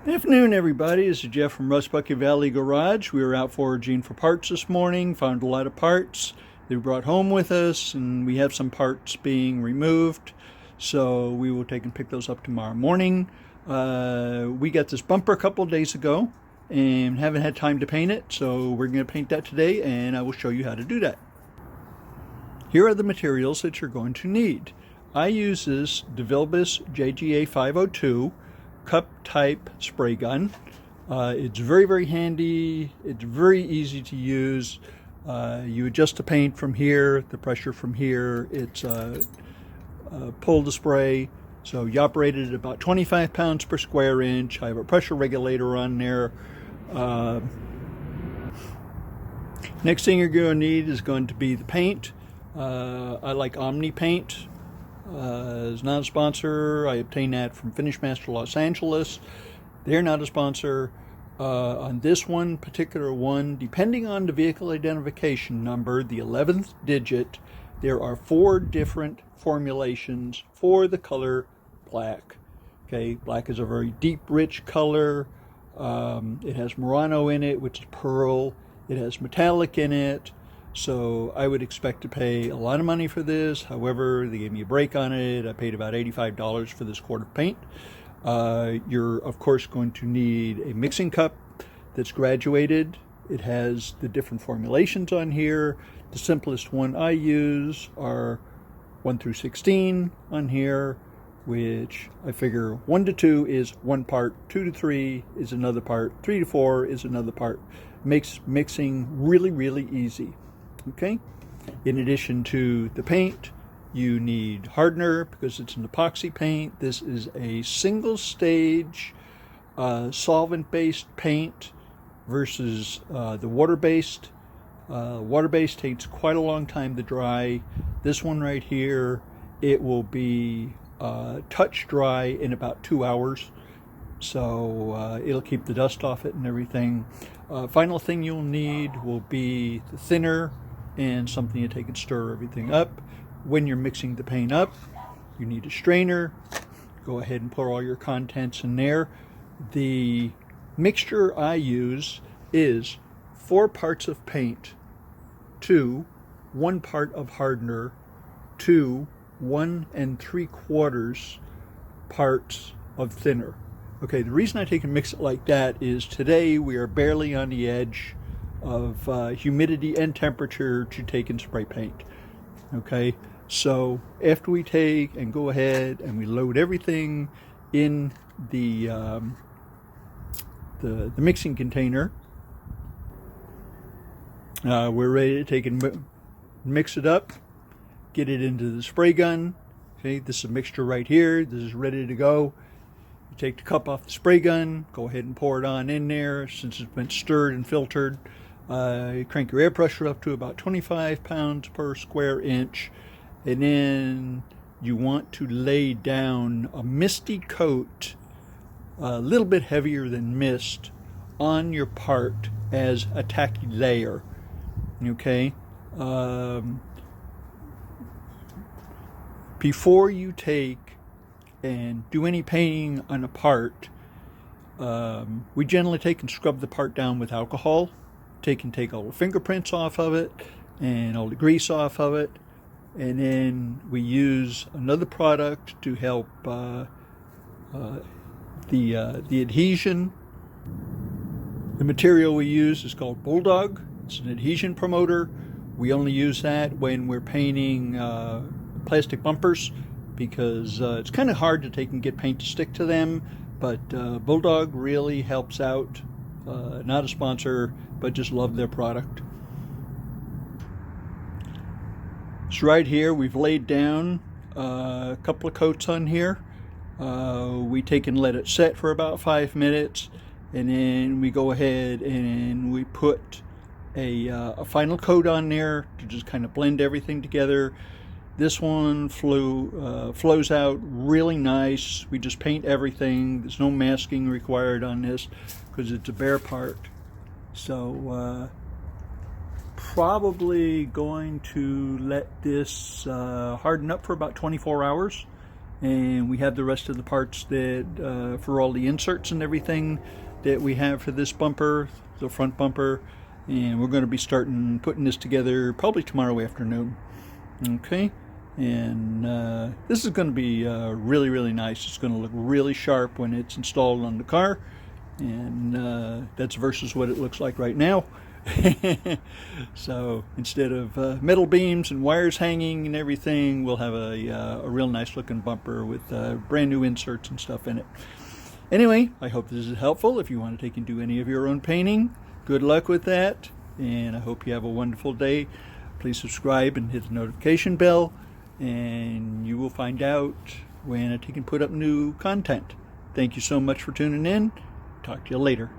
Afternoon, everybody. This is Jeff from Rust Bucket Valley Garage. We were out foraging for parts this morning, found a lot of parts that we brought home with us, and we have some parts being removed, so we will take and pick those up tomorrow morning. We got this bumper a couple of days ago and haven't had time to paint it, so we're going to paint that today, and I will show you how to do that. Here are the materials that you're going to need. I use this DeVilbiss JGA 502 cup type spray gun. It's very handy. It's very easy to use. You adjust the paint from here, the pressure from here. It's pull the spray. So you operate it at about 25 pounds per square inch. I have a pressure regulator on there. Next thing you're going to need is going to be the paint. I like Omni paint. Is not a sponsor. I obtained that from Finish Master Los Angeles. They're not a sponsor. On this one particular one, depending on the vehicle identification number, the 11th digit, there are 4 different formulations for the color black. Okay, black is a very deep, rich color. It has Murano in it, which is pearl. It has metallic in it. So I would expect to pay a lot of money for this. However, they gave me a break on it. I paid about $85 for this quart of paint. You're, of course, going to need a mixing cup that's graduated. It has the different formulations on here. The simplest one I use are 1 through 16 on here, which I figure 1 to 2 is one part, 2 to 3 is another part, 3 to 4 is another part. Makes mixing really easy. Okay, in addition to the paint, you need hardener because it's an epoxy paint. This is a single stage solvent-based paint versus the water-based. Water-based takes quite a long time to dry. This one right here, it will be touch dry in about 2 hours. So it'll keep the dust off it and everything. Final thing you'll need will be the thinner and something to take and stir everything up. When you're mixing the paint up, you need a strainer. Go ahead and put all your contents in there. The mixture I use is 4 parts of paint to 1 part of hardener to 1 3/4 parts of thinner. Okay, the reason I take and mix it like that is today we are barely on the edge of humidity and temperature to take and spray paint. Okay, so after we take and go ahead and we load everything in the mixing container, we're ready to take and mix it up, get it into the spray gun. Okay, this is a mixture right here. This is ready to go. You take the cup off the spray gun, go ahead and pour it on in there. Since it's been stirred and filtered, you crank your air pressure up to about 25 pounds per square inch, and then you want to lay down a misty coat, a little bit heavier than mist, on your part as a tacky layer. Okay, before you take and do any painting on a part, we generally take and scrub the part down with alcohol. Take all the fingerprints off of it and all the grease off of it, and then we use another product to help the adhesion. The material we use is called Bulldog. It's an adhesion promoter. We only use that when we're painting plastic bumpers because it's kind of hard to take and get paint to stick to them, but Bulldog really helps out. Not a sponsor, but just love their product. So right here we've laid down a couple of coats on here. We take and let it set for about 5 minutes, and then we go ahead and we put a final coat on there to just kind of blend everything together. This one flows out really nice. We just paint everything. There's no masking required on this because it's a bare part. So probably going to let this harden up for about 24 hours and we have the rest of the parts that for all the inserts and everything that we have for this bumper, the front bumper, and we're going to be starting putting this together probably tomorrow afternoon. Okay, and this is going to be really, really nice. It's going to look really sharp when it's installed on the car, and that's versus what it looks like right now. So instead of metal beams and wires hanging and everything, we'll have a real nice looking bumper with brand new inserts and stuff in it. Anyway, I hope this is helpful. If you want to take and do any of your own painting, good luck with that, and I hope you have a wonderful day. Please subscribe and hit the notification bell, and you will find out when I take and put up new content. Thank you so much for tuning in. Talk to you later.